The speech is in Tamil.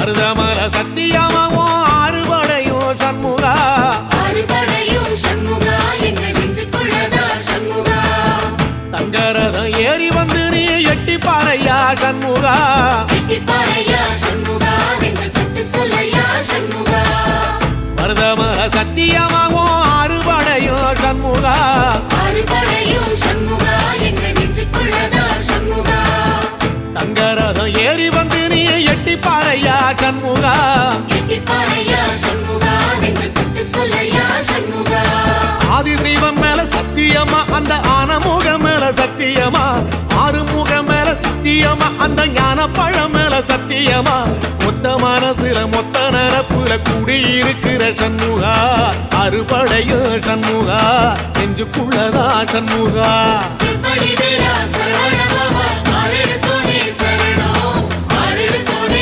மருதமல சத்தியமாவோ ஆறுபடையும் சண்முகா தங்கரதம் ஏறி வந்து நீ எட்டி பாறையா சண்முகா மருதமல சத்தியமாவோ ஆறுபடையும் சண்முகா தங்கரதம் ஏறி வந்து நீ எட்டி பாறையா சண்முகா ஆதிசைவம் மேல சத்தியமா அந்த ஆனமுகம் மேல சத்தியமா ஆறுமுகம் மேல சத்தியமா அந்த ஞான பழம் மேல சத்தியமா மொத்த மனசுல மொத்த நரப்புல குடியிருக்கிற சண்முகா அறுபடையும் சண்முகா நெஞ்சுக்குள்ளதா சண்முகா